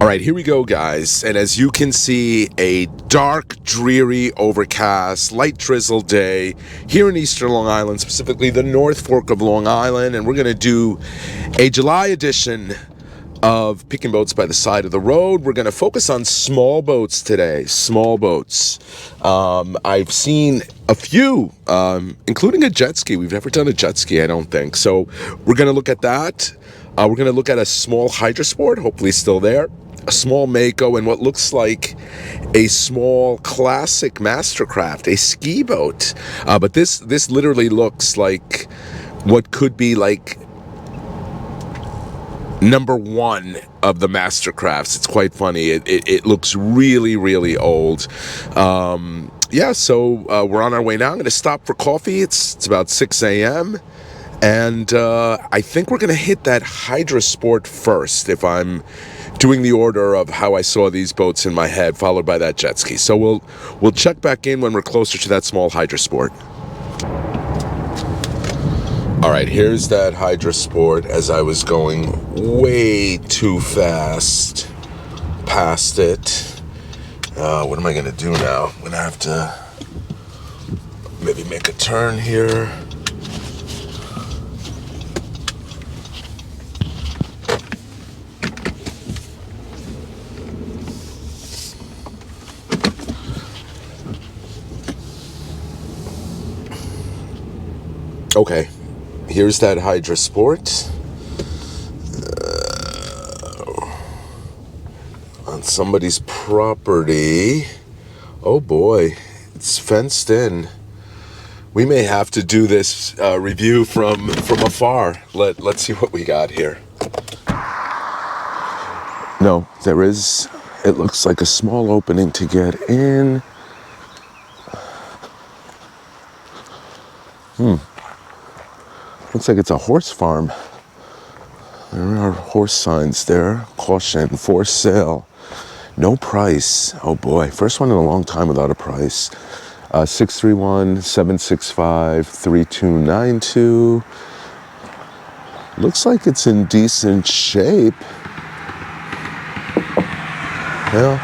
All right, here we go, guys. And as you can see, a dark, dreary, overcast, light drizzle day here in Eastern Long Island, specifically the North Fork of Long Island. And we're going to do a July edition of Picking Boats by the Side of the Road. We're going to focus on small boats today, small boats. I've seen a few, including a jet ski. We've never done a jet ski, I don't think. So we're going to look at that. We're going to look at a small Hydra-Sport, hopefully still there, a small Mako, and what looks like a small classic Mastercraft, a ski boat. But this literally looks like what could be like number one of the Mastercrafts. It's quite funny. It looks really, really old. Yeah, so we're on our way now. I'm going to stop for coffee. It's about 6 a.m. And I think we're going to hit that Hydra-Sport first, if I'm doing the order of how I saw these boats in my head, followed by that jet ski. So we'll check back in when we're closer to that small Hydra-Sport. All right, here's that Hydra-Sport as I was going way too fast past it. What am I going to do now? I'm going to have to maybe make a turn here. Okay, here's that Hydra-Sport on somebody's property. Oh boy, it's fenced in. We may have to do this review from afar. Let's see what we got here. No, there is. It looks like a small opening to get in. Looks like it's a horse farm. There are horse signs there. Caution, for sale. No price. Oh boy, first one in a long time without a price. 631-765-3292. Looks like it's in decent shape. Yeah,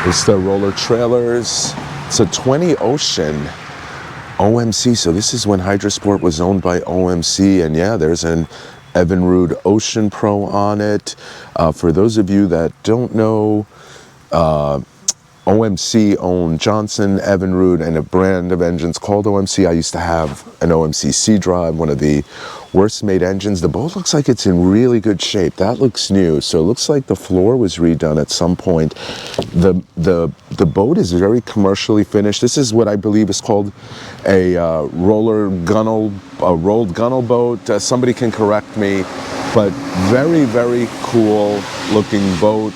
it's the roller trailers. It's a 20 Ocean. OMC, so this is when Hydra-Sport was owned by OMC, and yeah, there's an Evinrude Ocean Pro on it. For those of you that don't know, OMC owned Johnson, Evinrude, and a brand of engines called OMC. I used to have an OMC C-Drive, one of the worst made engines. The boat looks like it's in really good shape. That looks new. So it looks like the floor was redone at some point. The boat is very commercially finished. This is what I believe is called a rolled gunnel boat. Somebody can correct me, but very, very cool looking boat.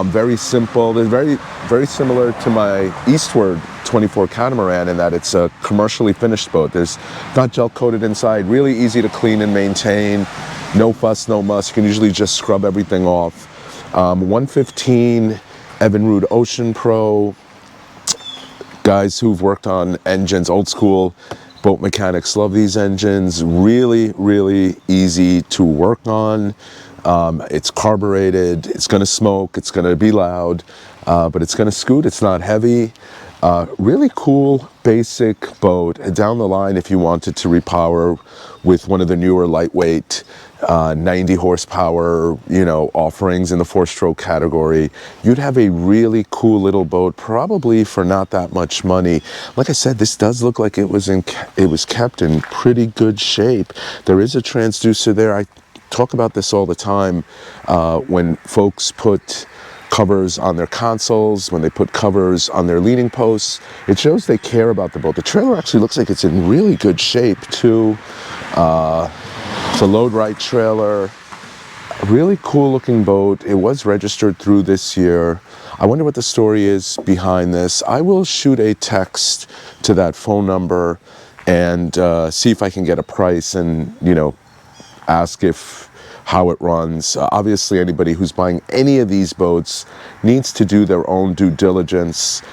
Very simple. They're very similar to my Eastward 24 catamaran in that it's a commercially finished boat. There's not gel coated inside, really easy to clean and maintain. No fuss, no muss. You can usually just scrub everything off. 115 Evinrude Ocean Pro. Guys who've worked on engines, old school boat mechanics love these engines. Really, really easy to work on. It's carbureted, it's going to smoke, it's going to be loud, but it's going to scoot, it's not heavy. Really cool, basic boat. Down the line, if you wanted to repower with one of the newer lightweight 90 horsepower, offerings in the 4-stroke category, you'd have a really cool little boat, probably for not that much money. Like I said, this does look like it was kept in pretty good shape. There is a transducer there. I talk about this all the time when folks put covers on their consoles, when they put covers on their leaning posts. It shows they care about the boat. The trailer actually looks like it's in really good shape too. It's a load right trailer. A really cool looking boat. It was registered through this year. I wonder what the story is behind this. I will shoot a text to that phone number and see if I can get a price and, ask how it runs. Obviously, anybody who's buying any of these boats needs to do their own due diligence,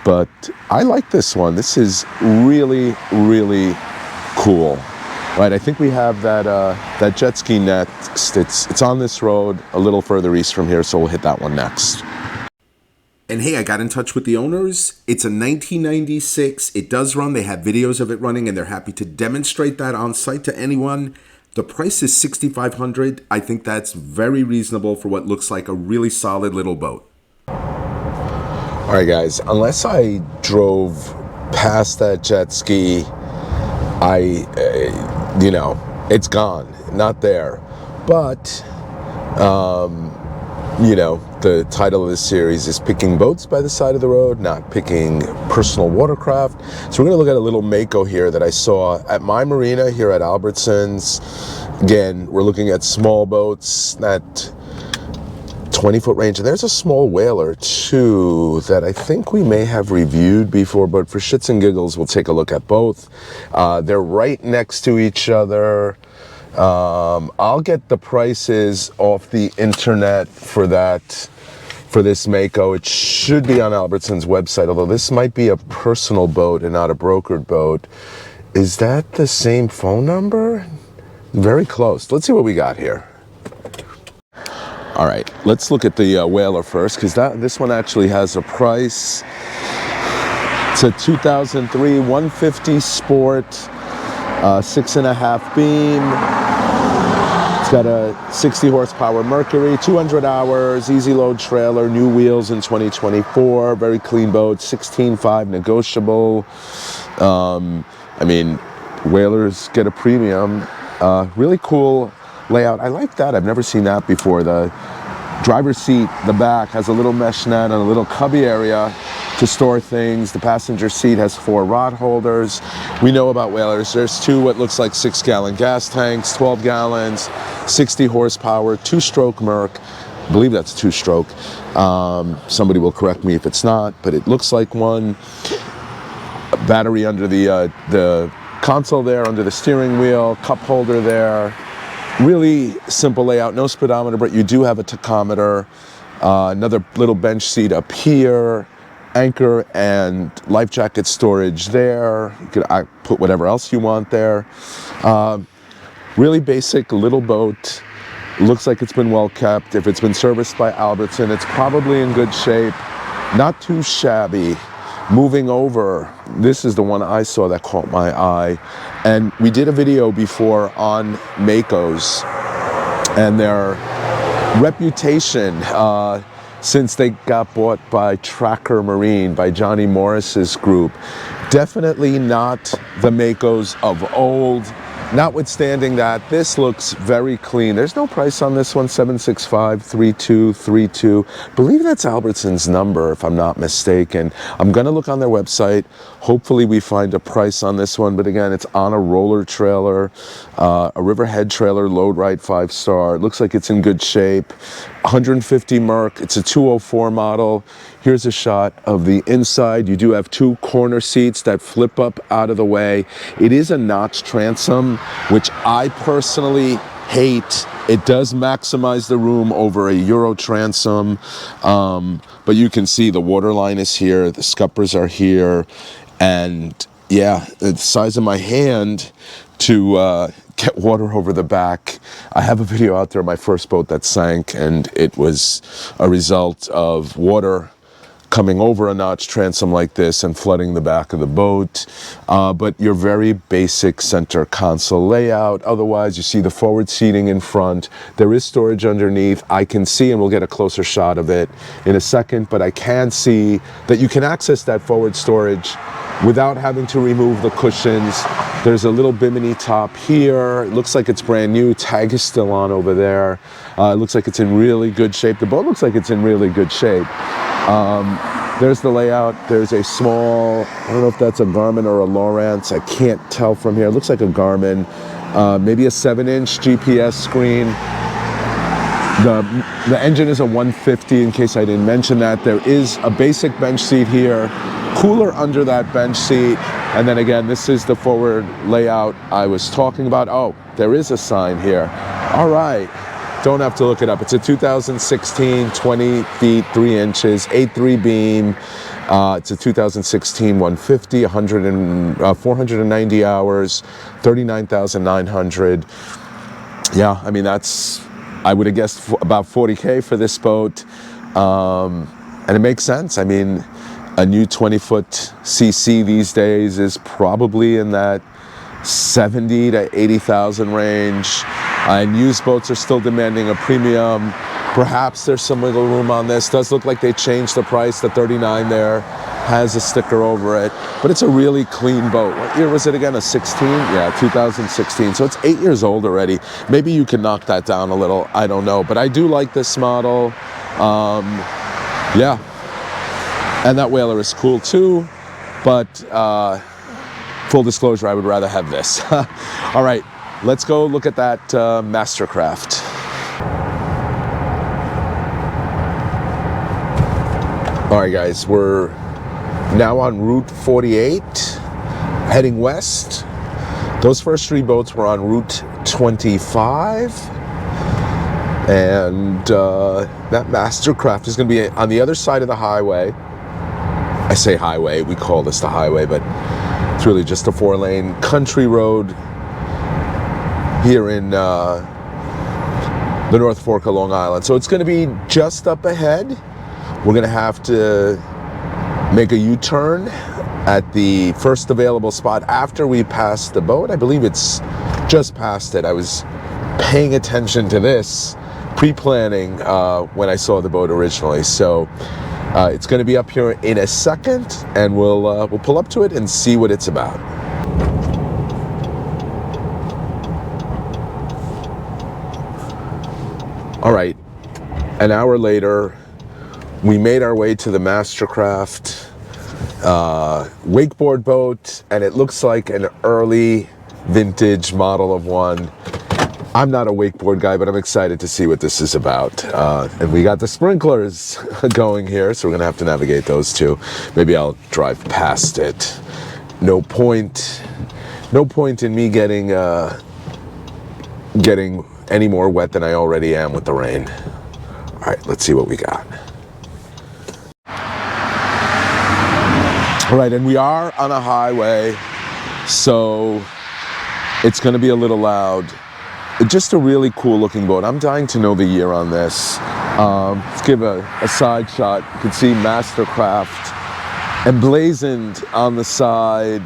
but I like this one. This is really, really cool. Right, I think we have that that jet ski next. It's on this road a little further east from here, so we'll hit that one next. And hey, I got in touch with the owners. It's a 1996. It does run. They have videos of it running, and they're happy to demonstrate that on site to anyone. The price is $6,500. I think that's very reasonable for what looks like a really solid little boat. All right, guys, unless I drove past that jet ski, you know, it's gone, not there. But, you know, the title of this series is Picking Boats by the Side of the Road, not picking personal watercraft. So we're going to look at a little Mako here that I saw at my marina here at Albertsons. Again, we're looking at small boats, that 20-foot range. And there's a small whaler, too, that I think we may have reviewed before, but for shits and giggles, we'll take a look at both. They're right next to each other. I'll get the prices off the internet for this Mako. It should be on Albertson's website, although this might be a personal boat and not a brokered boat. Is that the same phone number? Very close. Let's see what we got here. All right, let's look at the whaler first, because this one actually has a price. It's a 2003 150 Sport, 6.5 beam. It's got a 60 horsepower Mercury, 200 hours, easy load trailer, new wheels in 2024, very clean boat, 16.5 negotiable. I mean, whalers get a premium. Really cool layout. I like that. I've never seen that before. The driver's seat, the back, has a little mesh net and a little cubby area to store things. The passenger seat has 4 rod holders. We know about whalers. There's 2 what looks like 6-gallon gas tanks, 12 gallons, 60 horsepower, 2-stroke Merc. I believe that's 2-stroke. Somebody will correct me if it's not, but it looks like one. A battery under the console there, under the steering wheel, cup holder there. Really simple layout, no speedometer, but you do have a tachometer. Another little bench seat up here, anchor and life jacket storage there. You could put whatever else you want there. Really basic little boat. Looks like it's been well kept. If it's been serviced by Albertson, it's probably in good shape. Not too shabby. Moving over, this is the one I saw that caught my eye. And we did a video before on Makos and their reputation since they got bought by Tracker Marine, by Johnny Morris's group. Definitely not the Makos of old. Notwithstanding that, this looks very clean. There's no price on this one, 765-3232. I believe that's Albertson's number, if I'm not mistaken. I'm gonna look on their website. Hopefully we find a price on this one, but again, it's on a roller trailer, a Riverhead trailer, load right 5-star. It looks like it's in good shape. 150 Merc, it's a 204 model. Here's a shot of the inside. You do have 2 corner seats that flip up out of the way. It is a notch transom, which I personally hate. It does maximize the room over a Euro transom, but you can see the waterline is here, the scuppers are here, and yeah, the size of my hand to get water over the back. I have a video out there of my first boat that sank, and it was a result of water coming over a notch transom like this and flooding the back of the boat. But your very basic center console layout. Otherwise, you see the forward seating in front. There is storage underneath. I can see, and we'll get a closer shot of it in a second, but I can see that you can access that forward storage without having to remove the cushions. There's a little bimini top here. It looks like it's brand new. Tag is still on over there. It looks like it's in really good shape. The boat looks like it's in really good shape. There's the layout. There's a small, I don't know if that's a Garmin or a Lowrance. I can't tell from here. It looks like a Garmin. Maybe a 7-inch GPS screen. The engine is a 150, in case I didn't mention that. There is a basic bench seat here, cooler under that bench seat, and then again, this is the forward layout I was talking about. Oh, there is a sign here. All right. Don't have to look it up. It's a 2016, 20 feet, 3 inches, 8.3 beam. It's a 2016 150, 490 hours, 39,900. Yeah, I mean, that's, I would have guessed about 40K for this boat. And it makes sense. I mean, a new 20-foot CC these days is probably in that 70 to 80,000 range. And used boats are still demanding a premium. Perhaps there's some wiggle room on this. Does look like they changed the price. The 39 there has a sticker over it, but it's a really clean boat. What year was it again? A 16? Yeah, 2016. So it's 8 years old already. Maybe you can knock that down a little. I don't know, but I do like this model. Yeah, and that whaler is cool too, but full disclosure, I would rather have this. All right, let's go look at that Mastercraft. All right, guys, we're now on Route 48, heading west. Those first 3 boats were on Route 25. And that Mastercraft is going to be on the other side of the highway. I say highway, we call this the highway, but it's really just a 4-lane country road here in the North Fork of Long Island. So it's going to be just up ahead. We're going to have to make a U-turn at the first available spot after we pass the boat. I believe it's just past it. I was paying attention to this pre-planning when I saw the boat originally. So it's going to be up here in a second, and we'll pull up to it and see what it's about. All right, an hour later, we made our way to the Mastercraft wakeboard boat, and it looks like an early vintage model of one. I'm not a wakeboard guy, but I'm excited to see what this is about. And we got the sprinklers going here, so we're gonna have to navigate those too. Maybe I'll drive past it. No point in me getting any more wet than I already am with the rain. All right, let's see what we got. All right, and we are on a highway, so it's gonna be a little loud. Just a really cool looking boat. I'm dying to know the year on this. Let's give a side shot. You can see Mastercraft emblazoned on the side.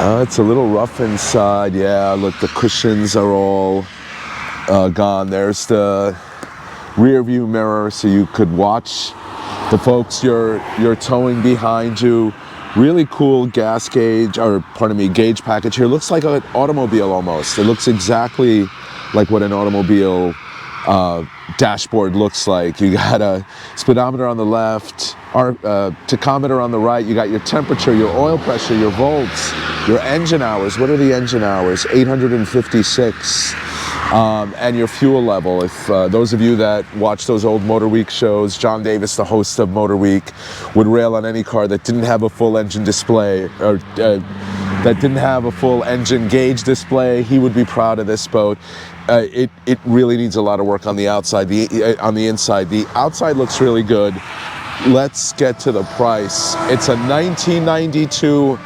It's a little rough inside. Yeah, look, the cushions are all gone. There's the rear view mirror so you could watch the folks you're towing behind you. Really cool gas gauge, or pardon me, gauge package here. Looks like an automobile almost. It looks exactly like what an automobile dashboard looks like. You got a speedometer on the left, or tachometer on the right. You got your temperature, your oil pressure, your volts, your engine hours. What are the engine hours? 856. And your fuel level. If those of you that watch those old Motor Week shows, John Davis, the host of Motor Week, would rail on any car that didn't have a full engine display, or that didn't have a full engine gauge display. He would be proud of this boat. It really needs a lot of work on the outside. On the inside, the outside looks really good. Let's get to the price. It's a 1992,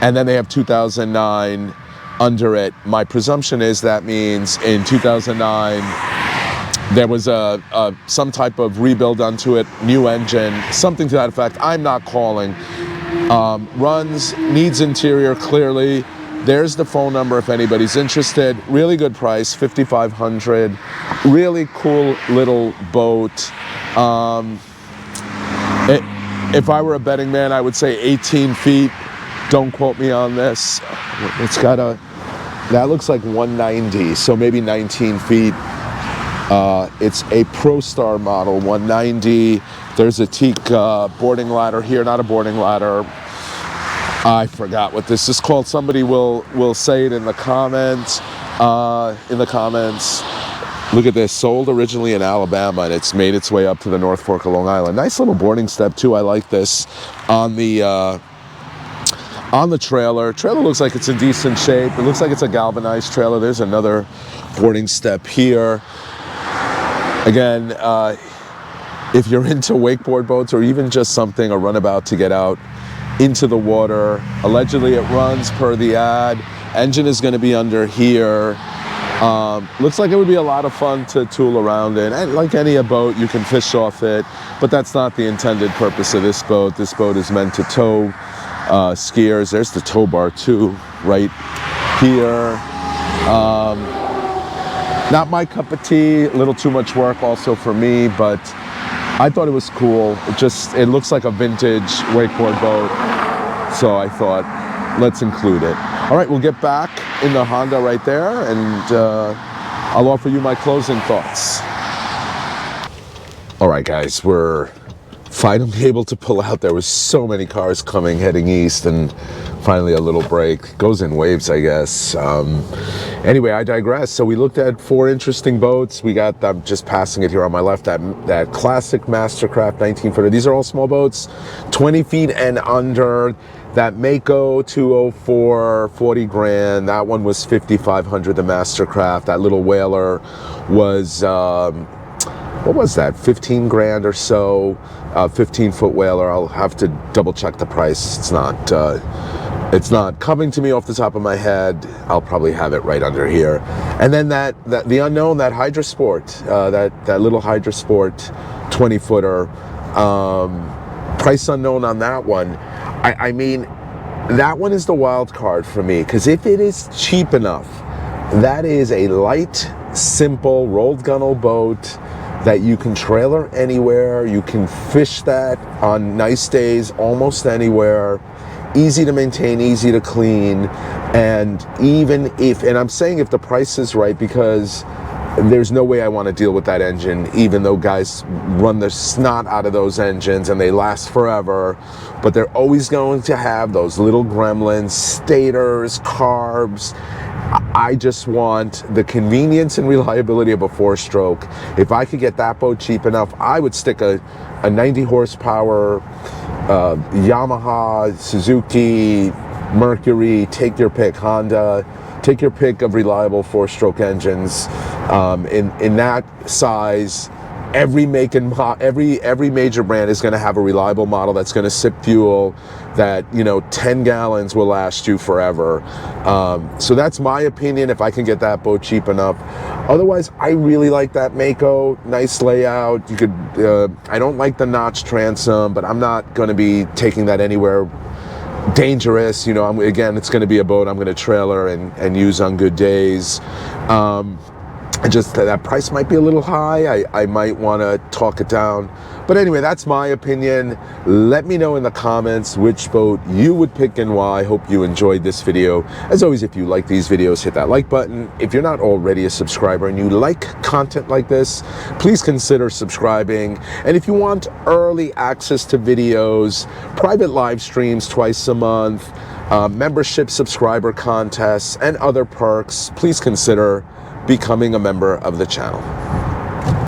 and then they have 2009 under it. My presumption is that means in 2009 there was some type of rebuild onto it, new engine, something to that effect. I'm not calling. Runs, needs interior clearly. There's the phone number if anybody's interested. Really good price, $5,500. Really cool little boat. If I were a betting man, I would say 18 feet. Don't quote me on this. It's got that looks like 190, so maybe 19 feet. It's a ProStar model, 190. There's a teak boarding ladder here, not a boarding ladder. I forgot what this is called. Somebody will say it in the comments. Look at this, sold originally in Alabama, and it's made its way up to the North Fork of Long Island. Nice little boarding step too. I like this on the trailer. Trailer looks like it's in decent shape. It looks like it's a galvanized trailer. There's another boarding step here. Again, if you're into wakeboard boats or even just something, a runabout to get out into the water, allegedly it runs per the ad. Engine is going to be under here. Looks like it would be a lot of fun to tool around in. And like any boat, you can fish off it, but that's not the intended purpose of this boat. This boat is meant to tow skiers. There's the tow bar too, right here. Not my cup of tea, a little too much work also for me, but I thought it was cool. It looks like a vintage wakeboard boat, so I thought, let's include it. All right, we'll get back in the Honda right there, and I'll offer you my closing thoughts. All right, guys, we're finally able to pull out. There was so many cars coming, heading east, and finally a little break. Goes in waves, I guess. Anyway, I digress. So we looked at 4 interesting boats. We got, I'm just passing it here on my left, that classic Mastercraft 19-footer. These are all small boats, 20 feet and under. That Mako 204, 40 grand. That one was 5,500, the Mastercraft. That little whaler was, what was that, 15 grand or so, 15-foot whaler. I'll have to double check the price. It's not coming to me off the top of my head. I'll probably have it right under here. And then the unknown, that Hydra-Sport, that little Hydra-Sport 20-footer, price unknown on that one. I mean, that one is the wild card for me, because if it is cheap enough, that is a light, simple, rolled gunnel boat that you can trailer anywhere. You can fish that on nice days almost anywhere. Easy to maintain, easy to clean. And even if, and I'm saying if the price is right, because there's no way I want to deal with that engine, even though guys run the snot out of those engines and they last forever, but they're always going to have those little gremlins, stators, carbs. I just want the convenience and reliability of a 4-stroke. If I could get that boat cheap enough, I would stick a 90 horsepower Yamaha, Suzuki, Mercury, take your pick, Honda, take your pick of reliable 4-stroke engines in that size. Every make and every major brand is going to have a reliable model that's going to sip fuel, that 10 gallons will last you forever. So that's my opinion, if I can get that boat cheap enough. Otherwise, I really like that Mako. Nice layout. You could. I don't like the notch transom, but I'm not going to be taking that anywhere dangerous. Again, it's going to be a boat I'm going to trailer and use on good days. Just that price might be a little high. I might want to talk it down. But anyway, that's my opinion. Let me know in the comments which boat you would pick and why. I hope you enjoyed this video. As always, if you like these videos, hit that like button. If you're not already a subscriber and you like content like this, please consider subscribing. And if you want early access to videos, private live streams twice a month, membership subscriber contests, and other perks, please consider becoming a member of the channel.